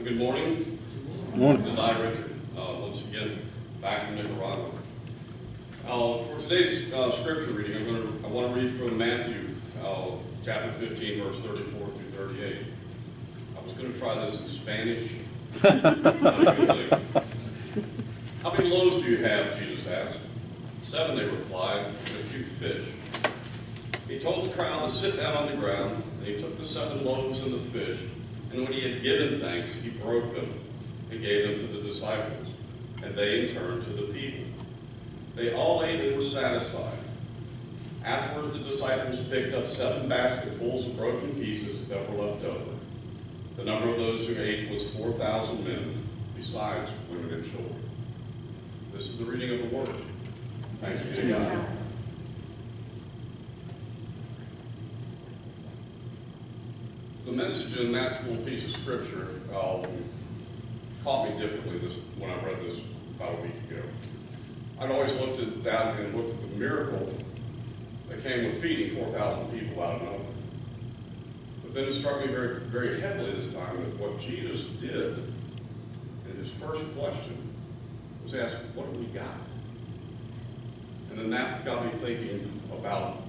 Good morning. Good morning. This is I, Richard, once again, back from Nicaragua. For today's scripture reading, I want to read from Matthew, chapter 15, verse 34 through 38. I was going to try this in Spanish. How many loaves do you have? Jesus asked. 7, they replied, and a few fish. He told the crowd to sit down on the ground, and he took the 7 loaves and the fish, and when he had given thanks, he broke them and gave them to the disciples, and they in turn to the people. They all ate and were satisfied. Afterwards, the disciples picked up 7 basketfuls of broken pieces that were left over. The number of those who ate was 4,000 men, besides women and children. This is the reading of the word. Thanks be to God. The message in that little piece of scripture caught me differently when I read this about a week ago. I'd always looked at that and looked at the miracle that came with feeding 4,000 people out of nothing. But then it struck me very, very heavily this time that what Jesus did in his first question was ask, what do we got? And then that got me thinking about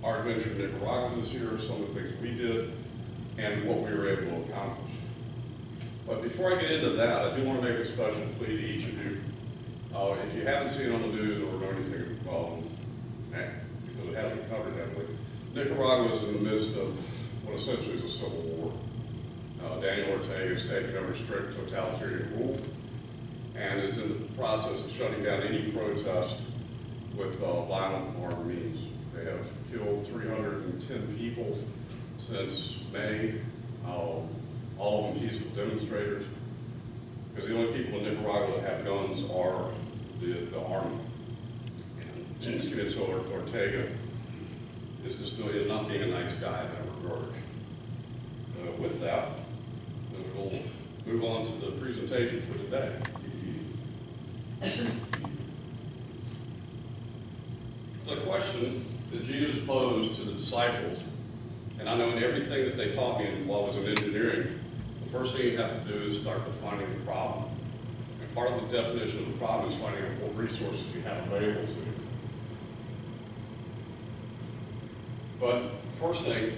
our adventure in Nicaragua this year, some of the things we did, and what we were able to accomplish. But before I get into that, I do want to make a special plea to each of you. If you haven't seen it on the news or know anything, because it hasn't covered heavily, Nicaragua is in the midst of what essentially is a civil war. Daniel Ortega is taking over strict totalitarian rule and is in the process of shutting down any protest with violent armed means. They have killed 310 people since May, all of them peaceful demonstrators, because the only people in Nicaragua that have guns are the army. And so Ortega is not being a nice guy in that regard. With that, we'll move on to the presentation for today. The question that Jesus posed to the disciples, and I know in everything that they taught me while I was in engineering, the first thing you have to do is start defining the problem. And part of the definition of the problem is finding out what resources you have available to you. But first thing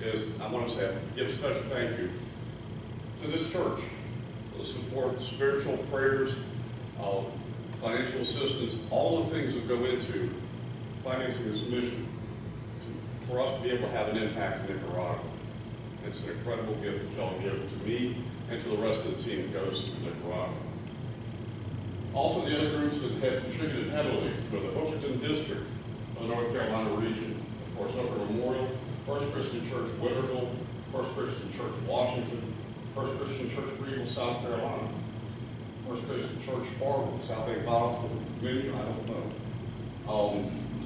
is I want to give a special thank you to this church for the support, spiritual prayers, financial assistance, all the things that go into financing this mission for us to be able to have an impact in Nicaragua. It's an incredible gift that y'all give to me and to the rest of the team that goes to Nicaragua. Also, the other groups that have contributed heavily were the Houston District of the North Carolina region, of course, Upper Memorial, First Christian Church Winterville, First Christian Church Washington, First Christian Church Greenville, South Carolina, First Christian Church Farmville, South Bay Hospital, maybe, I don't know.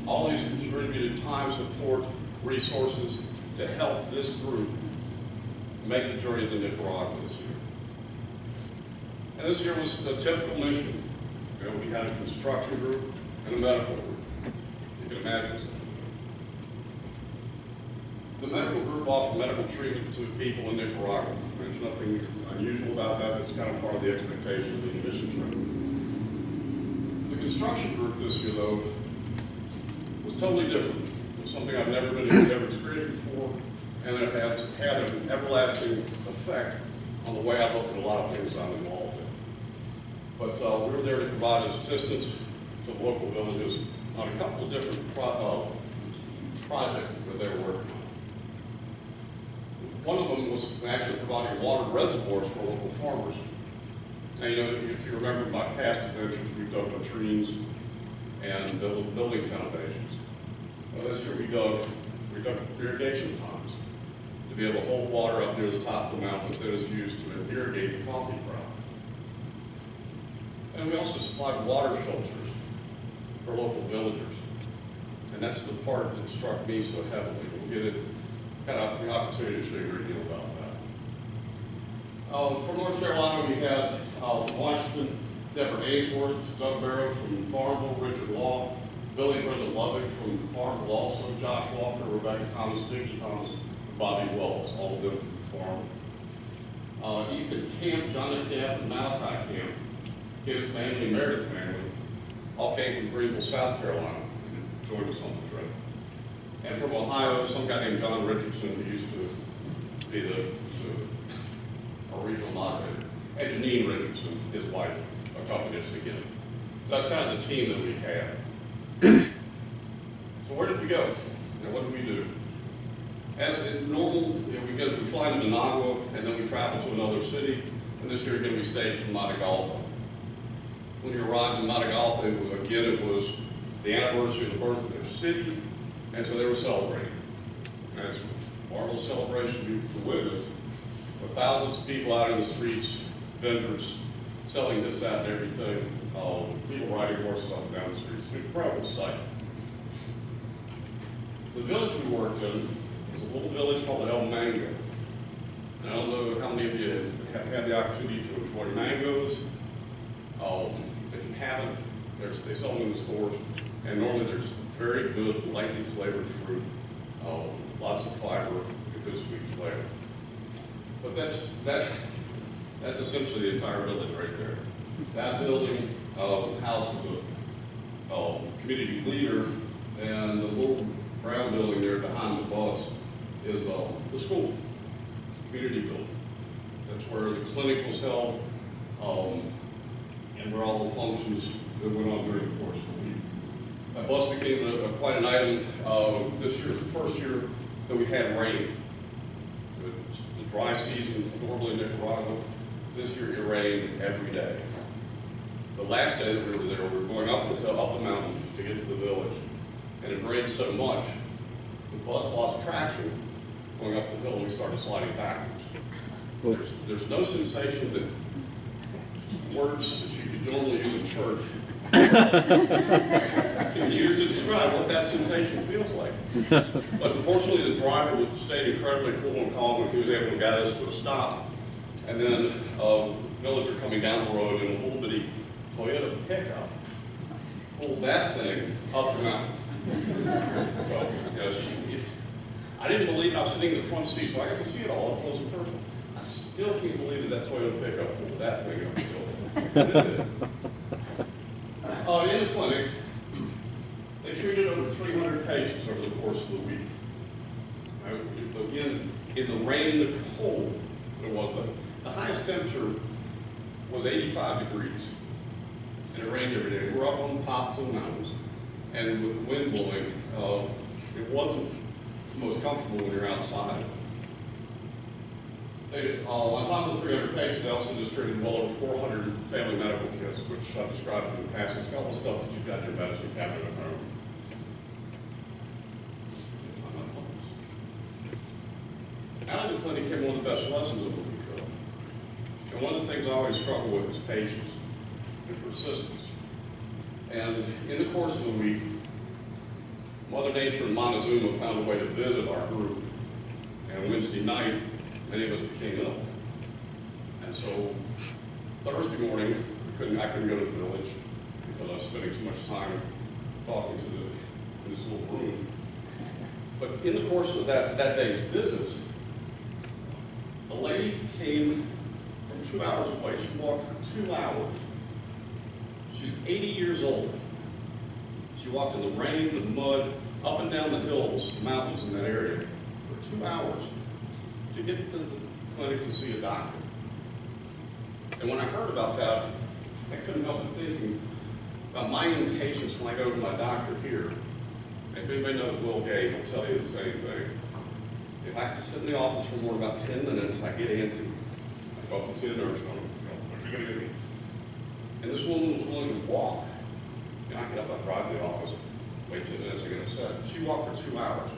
All these contributed time, support, resources to help this group make the journey to Nicaragua this year. And this year was a typical mission. We had a construction group and a medical group. You can imagine something. The medical group offered medical treatment to people in Nicaragua. There's nothing unusual about that. It's kind of part of the expectation of the mission trip. The construction group this year, though, was totally different. It was something I've never experienced before, and it has had an everlasting effect on the way I look at a lot of things I'm involved in. But we were there to provide assistance to local villages on a couple of different projects that they were working on. One of them was actually providing water reservoirs for local farmers. And you know, if you remember my past adventures, we've dug latrines and building foundations. Well, this year we dug irrigation ponds to be able to hold water up near the top of the mountain that is used to irrigate the coffee crop. And we also supplied water shelters for local villagers. And that's the part that struck me so heavily. We'll get it, kind of the opportunity to show you a great deal about that. From North Carolina, we had from Washington, Deborah Ainsworth, Doug Barrow from Farmville, Richard Law, Billy and Brenda Lovick from Farmville also, Josh Walker, Rebecca Thomas, Vicki Thomas, Bobby Wells, all of them from Farmville. Ethan Camp, John Camp, and Malachi Camp, his family, Meredith family, all came from Greenville, South Carolina, and joined us on the trip. And from Ohio, some guy named John Richardson, who used to be our regional moderator, and Janine Richardson, his wife, accompanied us again. So that's kind of the team that we had. So where did we go? And what did we do? As normal, we fly to Managua, and then we travel to another city, and this year again we staged from Matagalpa. When we arrived in Matagalpa, again it was the anniversary of the birth of their city, and so they were celebrating. And it's a marvelous celebration to witness, with thousands of people out in the streets, vendors selling this, that, and everything, people riding horses up and down the streets. It's an incredible sight. The village we worked in was a little village called El Mango. And I don't know how many of you have had the opportunity to enjoy mangoes. If you haven't, they sell them in the stores, and normally they're just a very good, lightly flavored fruit, lots of fiber, a good sweet flavor. But that's essentially the entire village right there. That building was the house of the community leader, and the little brown building there behind the bus is the school, community building. That's where the clinic was held, and where all the functions that went on during the course of the week. That bus became quite an item. This year is the first year that we had rain. The dry season, normally in Nicaragua, this year it rained every day. The last day that we were there, we were going up the hill, up the mountain to get to the village, and it rained so much, the bus lost traction going up the hill, and we started sliding backwards. There's no sensation that words that you could normally use in church can be used to describe what that sensation feels like. But unfortunately, the driver stayed incredibly cool and calm, and he was able to guide us to a stop. And then a villager coming down the road in a little bitty Toyota pickup pulled that thing up the mountain. So, it's just, I didn't believe I was sitting in the front seat, so I got to see it all up close and personal. I still can't believe that Toyota pickup pulled that thing up the hill. In the clinic, they treated over 300 patients over the course of the week. Again, in the rain and the cold, the highest temperature was 85 degrees, and it rained every day. We're up on the tops of the mountains, and with the wind blowing, it wasn't the most comfortable when you're outside. On top of the 300 patients, they also distributed well over 400 family medical kits, which I've described in the past. It's got all the stuff that you've got in your medicine cabinet at home. Out of the clinic came one of the best lessons of the week, though. And one of the things I always struggle with is patience and persistence. And in the course of the week, Mother Nature in Montezuma found a way to visit our group. And Wednesday night, many of us became ill. And so Thursday morning, I couldn't go to the village because I was spending too much time talking in this little room. But in the course of that day's visits, a lady came from 2 hours away. She walked for 2 hours. She's 80 years old. She walked in the rain, the mud, up and down the hills, the mountains in that area for 2 hours to get to the clinic to see a doctor. And when I heard about that, I couldn't help but thinking about my impatience when I go to my doctor here. And if anybody knows Will Gay, he'll tell you the same thing. If I have to sit in the office for more than about 10 minutes, I get antsy. I go up and see the nurse, and I'm what are you going to do? And this woman was willing to walk. And I get up, I drive to the office, wait 10 minutes, I get upset. She walked for 2 hours,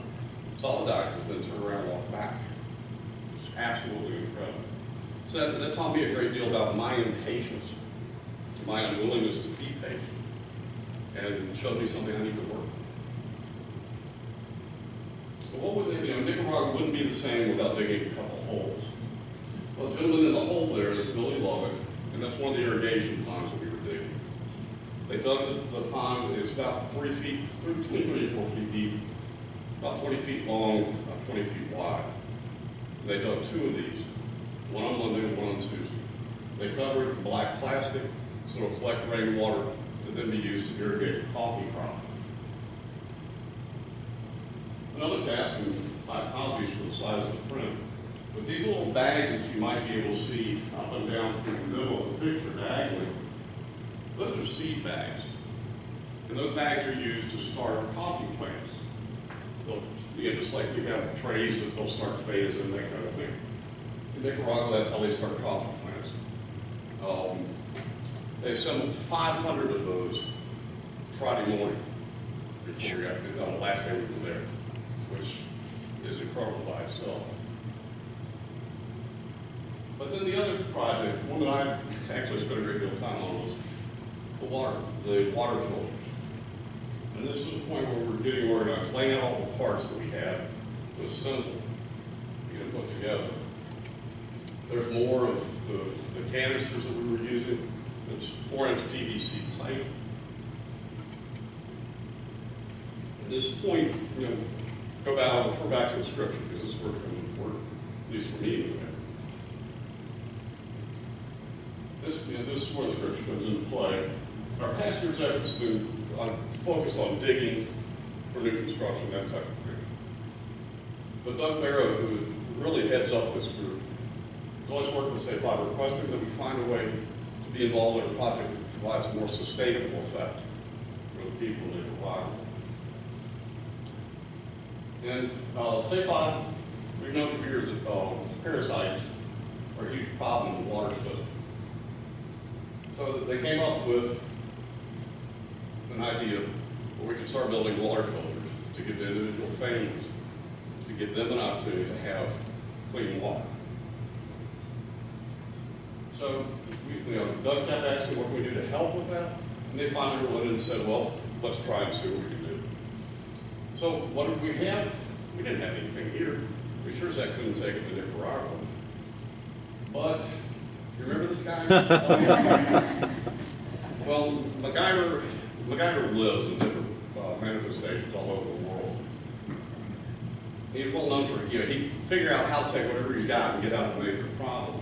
saw the doctors, then turned around and walked back. It was absolutely incredible. So that taught me a great deal about my impatience, my unwillingness to be patient, and showed me something I need to work on. But what would Nicaragua wouldn't be the same without digging a couple holes. Well, the gentleman in the hole there is Billy Lovett, and that's one of the irrigation ponds that we were digging. They dug the pond. It's about 3 feet, between 3 and 4 feet deep, about 20 feet long, about 20 feet wide. They dug 2 of these. one on Monday and one on Tuesday. They cover it in black plastic, so it'll collect rainwater to then be used to irrigate the coffee crop. Another task, and my apologies for the size of the print, but these little bags that you might be able to see up and down through the middle of the picture diagonally, those are seed bags. And those bags are used to start coffee plants. They'll, just like you have trays that they'll start tomatoes in, that kind of thing. In Nicaragua, that's how they start coffee plants. They assembled 500 of those Friday morning before we got on the last day we were there, which is incredible by itself. But then the other project, one that I actually spent a great deal of time on, was the water filters. And this is the point where we're getting organized, laying out all the parts that we had to assemble, put together. There's more of the canisters that we were using. It's 4-inch PVC pipe. At this point, I'll refer back to the scripture because this is where it becomes important, at least for me anyway. This is where the scripture comes into play. Our past year's efforts have been focused on digging for new construction, that type of thing. But Doug Barrow, who really heads up this group, has always worked with State by requesting that we find a way to be involved in a project that provides a more sustainable effect for the people in Nicaragua. And State by, we've known for years that parasites are a huge problem in the water system. So they came up with an idea where we could start building water filters to give the individual families, to give them an opportunity to have clean water. So Doug kept asking what can we do to help with that, and they finally went in and said, well, let's try and see what we can do. So what did we have? We didn't have anything here. We sure as heck couldn't take it to Nicaragua. But, you remember this guy? Well, MacGyver lives in different manifestations all over the world. He's well known for, he figure out how to take whatever he's got and get out of a major problem.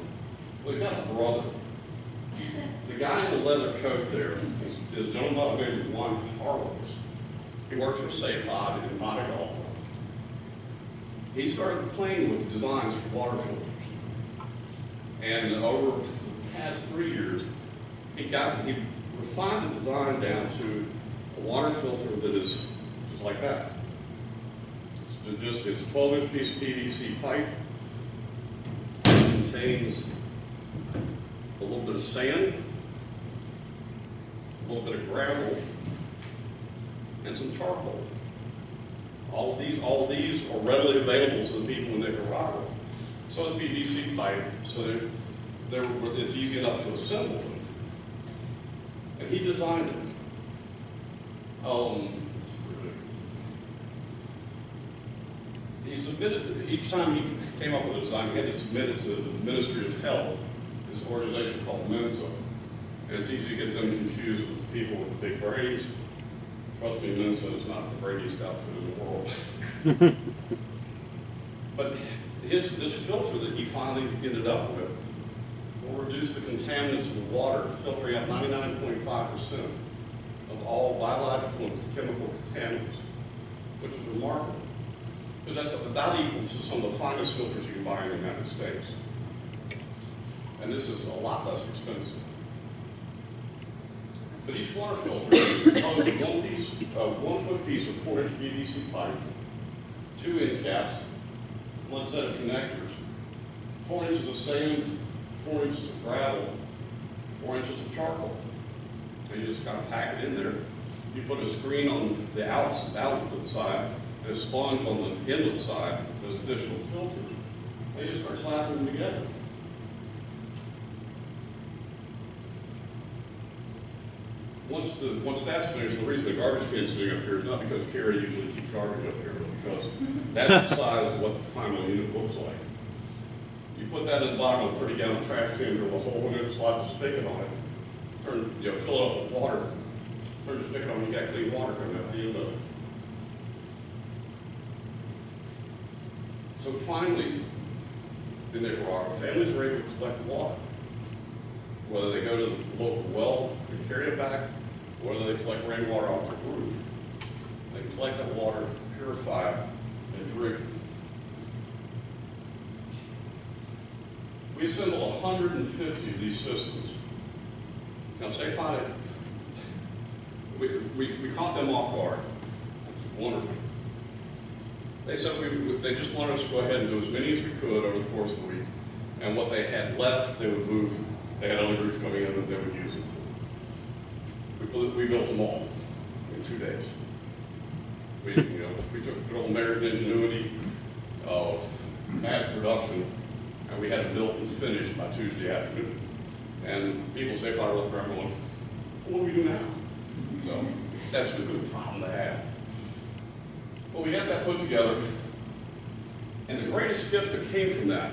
Well, he's got a brother. The guy in the leather coat there is a gentleman by the name of Juan Carlos. He works for CCLI in Montreal. He started playing with designs for water filters. And over the past 3 years, he refined the design down to a water filter that is just like that. It's a 12-inch piece of PVC pipe. It contains a little bit of sand, a little bit of gravel, and some charcoal. All of these are readily available to the people in Nicaragua. So is PVC pipe, so it's easy enough to assemble them. And he designed it. He submitted, each time he came up with a design, he had to submit it to the Ministry of Health, this organization called Mensa. And it's easy to get them confused with the people with the big brains. Trust me, Mensa is not the brainiest outfit in the world. But this filter that he finally ended up with will reduce the contaminants in the water, filtering out 99.5% of all biological and chemical contaminants, which is remarkable. Because that's about equal to some of the finest filters you can buy in the United States. And this is a lot less expensive. But each water filter is composed of one foot piece of 4-inch PVC pipe, 2 end caps, 1 set of connectors, 4 inches of sand, 4 inches of gravel, 4 inches of charcoal. And you just kind of pack it in there. You put a screen on the outlet side and a sponge on the inlet side as additional filters. And you just start slapping them together. Once that's finished, the reason the garbage can's sitting up here is not because Carrie usually keeps garbage up here, but because that's the size of what the final unit looks like. You put that in the bottom of a 30-gallon trash can, drill a hole in it, slide the spigot on it, fill it up with water, turn the spigot on, you got clean water coming out the end of it. So finally, in Nicaragua, families are able to collect water. Whether they go to the local well and carry it back, or whether they collect rainwater off the roof. They collect that water, purify it, and drink it. We assembled 150 of these systems. Now, State Pilot, we caught them off guard. It's wonderful. They said they just wanted us to go ahead and do as many as we could over the course of the week. And what they had left, they would move. They had other groups coming in that they would use it for. We built them all in 2 days. We took good old American ingenuity, mass production, and we had it built and finished by Tuesday afternoon. And people say, "I look around going, what do we do now?" So that's a good problem to have. Well, we got that put together, and the greatest gift that came from that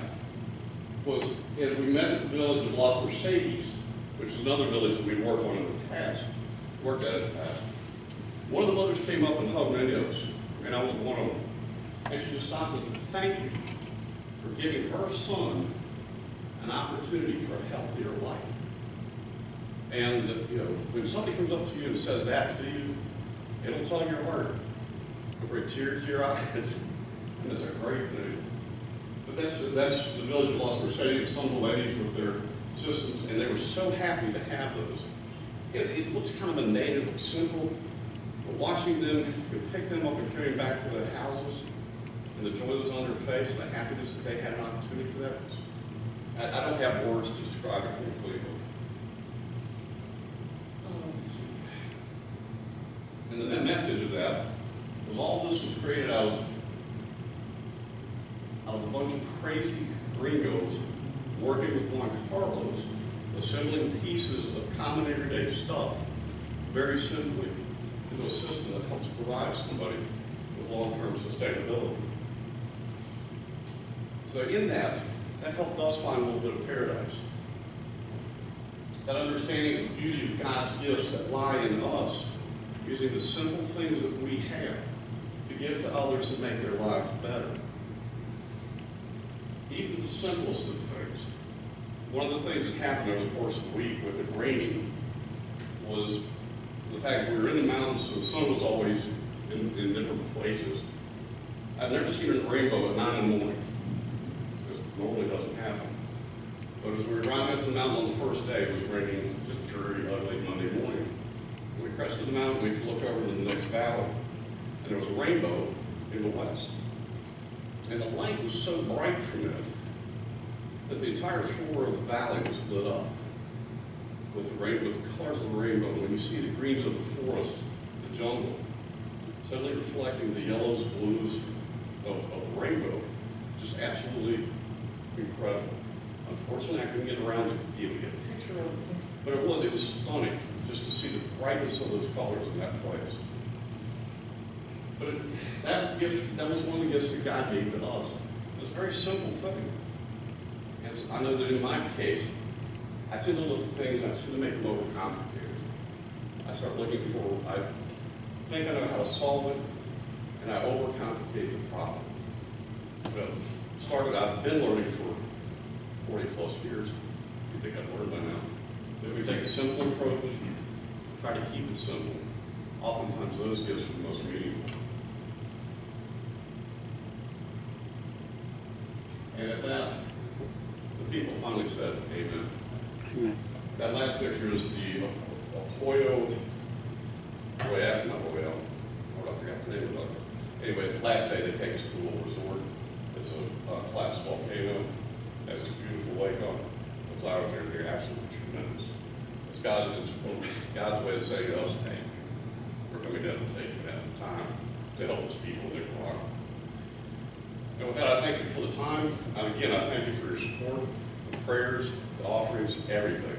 was as we met at the village of Las Mercedes, which is another village that we worked on in the past, worked at in the past. One of the mothers came up and hugged many of us, and I was one of them. And she just stopped and said, "Thank you for giving her son an opportunity for a healthier life." And when somebody comes up to you and says that to you, it'll tug your heart. It'll bring tears to your eyes, and it's a great thing. But that's the village of Las Mercedes, some of the ladies with their systems, and they were so happy to have those. It looks kind of a native, it's simple, but watching them, you pick them up and carry them back to their houses, and the joy that was on their face, and the happiness that they had an opportunity for that. I don't have words to describe it completely. And the message of that was all this was created out of a bunch of crazy gringos working with Juan Carlos, assembling pieces of common everyday stuff very simply into a system that helps provide somebody with long-term sustainability. So in that helped us find a little bit of paradise. That understanding of the beauty of God's gifts that lie in us, using the simple things that we have to give to others and make their lives better. Even the simplest of things. One of the things that happened over the course of the week with it raining was the fact that we were in the mountains, so the sun was always in different places. I've never seen a rainbow at 9 in the morning. This normally doesn't happen. But as we were driving up to the mountain on the first day, it was raining just a dreary, ugly Monday morning. When we crested the mountain, we could look over to the next valley, and there was a rainbow in the west. And the light was so bright from it that the entire floor of the valley was lit up with the colors of the rainbow. When you see the greens of the forest, the jungle, suddenly reflecting the yellows, blues of the rainbow, just absolutely incredible. Unfortunately, I couldn't get around to be able to get a picture of it, but it was stunning just to see the brightness of those colors in that place. But that was one of the gifts that God gave to us. It was a very simple thing. And so I know that in my case, I tend to look at things, I tend to make them overcomplicated. I start looking I think I know how to solve it, and I overcomplicate the problem. But I've been learning for 40 plus years. You think I've learned by now. If we take a simple approach, try to keep it simple, oftentimes those gifts are the most meaningful. And at that, the people finally said, "Amen." Amen. That last picture is the Hoyo, not Hoyo, I forgot the name of it. Anyway, the last day they take us to a little resort. It's a collapsed volcano. It has this beautiful lake on it. The flowers there, they're absolutely tremendous. It's God's way to say to us, "Hey, we're coming down and taking that time to help us people in Nicaragua." And with that, I thank you for the time. And again, I thank you for your support, the prayers, the offerings, everything.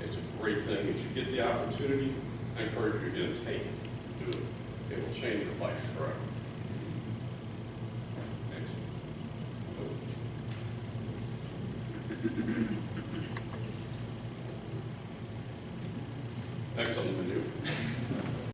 It's a great thing. If you get the opportunity, I encourage you again to take it. Do it. It will change your life forever. Thanks.